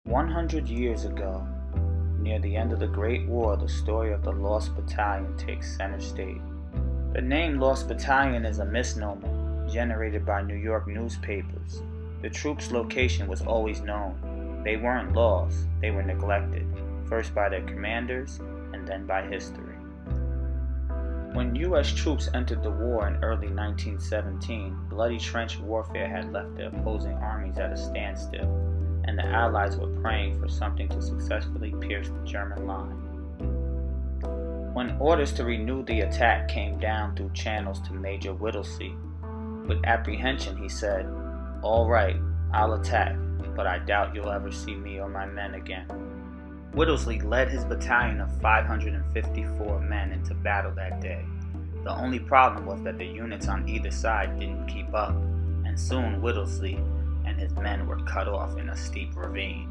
100 years ago, near the end of the Great War, the story of the Lost Battalion takes center stage. The name Lost Battalion is a misnomer generated by New York newspapers. The troops' location was always known. They weren't lost, they were neglected, first by their commanders and then by history. When U.S. troops entered the war in early 1917, bloody trench warfare had left the opposing armies at a standstill, and the Allies were praying for something to successfully pierce the German line. When orders to renew the attack came down through channels to Major Whittlesey, with apprehension he said, "All right, I'll attack, but I doubt you'll ever see me or my men again." Whittlesey led his battalion of 554 men into battle that day. The only problem was that the units on either side didn't keep up, and soon Whittlesey and his men were cut off in a steep ravine.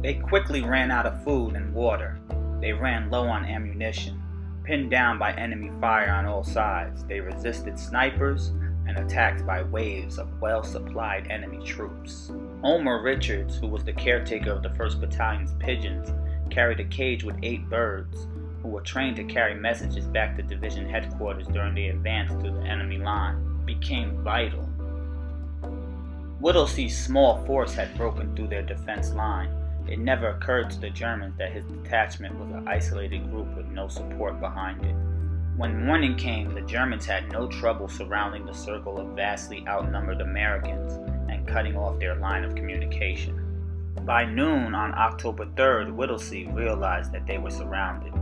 They quickly ran out of food and water. They ran low on ammunition. Pinned down by enemy fire on all sides, they resisted snipers and attacked by waves of well-supplied enemy troops. Omer Richards, who was the caretaker of the 1st Battalion's pigeons, carried a cage with 8 birds, who were trained to carry messages back to division headquarters during the advance through the enemy line, became vital. Whittlesey's small force had broken through their defense line. It never occurred to the Germans that his detachment was an isolated group with no support behind it. When morning came, the Germans had no trouble surrounding the circle of vastly outnumbered Americans and cutting off their line of communication. By noon on October 3rd, Whittlesey realized that they were surrounded.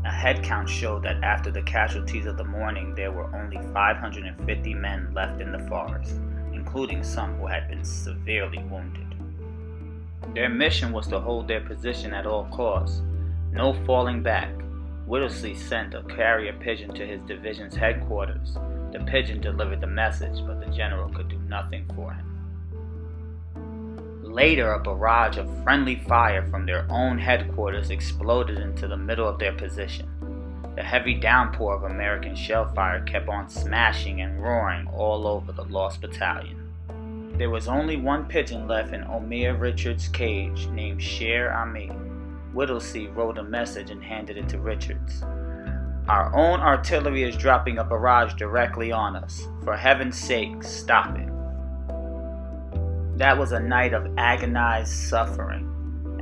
A head count showed that after the casualties of the morning, there were only 550 men left in the forest, including some who had been severely wounded. Their mission was to hold their position at all costs. No falling back. Whittlesey sent a carrier pigeon to his division's headquarters. The pigeon delivered the message, but the general could do nothing for him. Later, a barrage of friendly fire from their own headquarters exploded into the middle of their position. The heavy downpour of American shell fire kept on smashing and roaring all over the Lost Battalion. There was only one pigeon left in Omer Richards' cage, named Sher Ami. Whittlesey wrote a message and handed it to Richards. "Our own artillery is dropping a barrage directly on us. For heaven's sake, stop it." That was a night of agonized suffering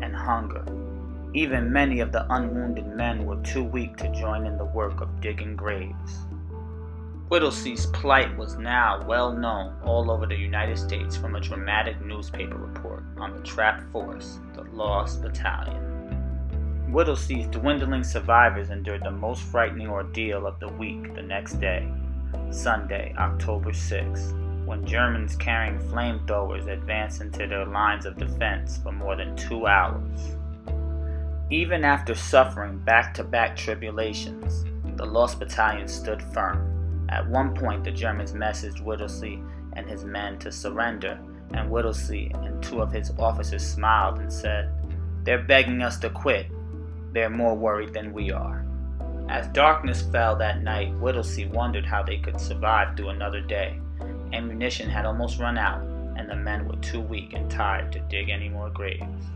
and hunger. Even many of the unwounded men were too weak to join in the work of digging graves. Whittlesey's plight was now well known all over the United States from a dramatic newspaper report on the trapped force, the Lost Battalion. Whittlesey's dwindling survivors endured the most frightening ordeal of the week the next day, Sunday, October 6th, when Germans carrying flamethrowers advanced into their lines of defense for more than 2 hours. Even after suffering back-to-back tribulations, the Lost Battalion stood firm. At one point, the Germans messaged Whittlesey and his men to surrender, and Whittlesey and 2 of his officers smiled and said, "They're begging us to quit. They're more worried than we are." As darkness fell that night, Whittlesey wondered how they could survive through another day. Ammunition had almost run out, and the men were too weak and tired to dig any more graves.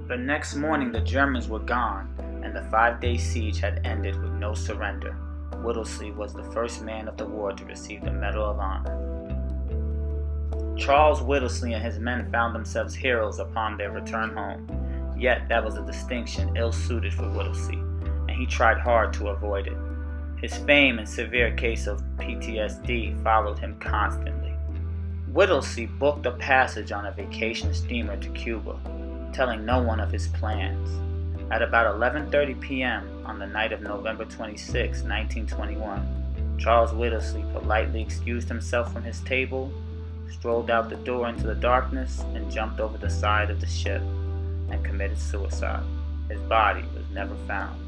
The next morning, the Germans were gone, and the 5-day siege had ended with no surrender. Whittlesey was the first man of the war to receive the Medal of Honor. Charles Whittlesey and his men found themselves heroes upon their return home. Yet that was a distinction ill-suited for Whittlesey, and he tried hard to avoid it. His fame and severe case of PTSD followed him constantly. Whittlesey booked a passage on a vacation steamer to Cuba, telling no one of his plans. At about 11:30 p.m. on the night of November 26, 1921, Charles Whittlesey politely excused himself from his table, strolled out the door into the darkness, and jumped over the side of the ship and committed suicide. His body was never found.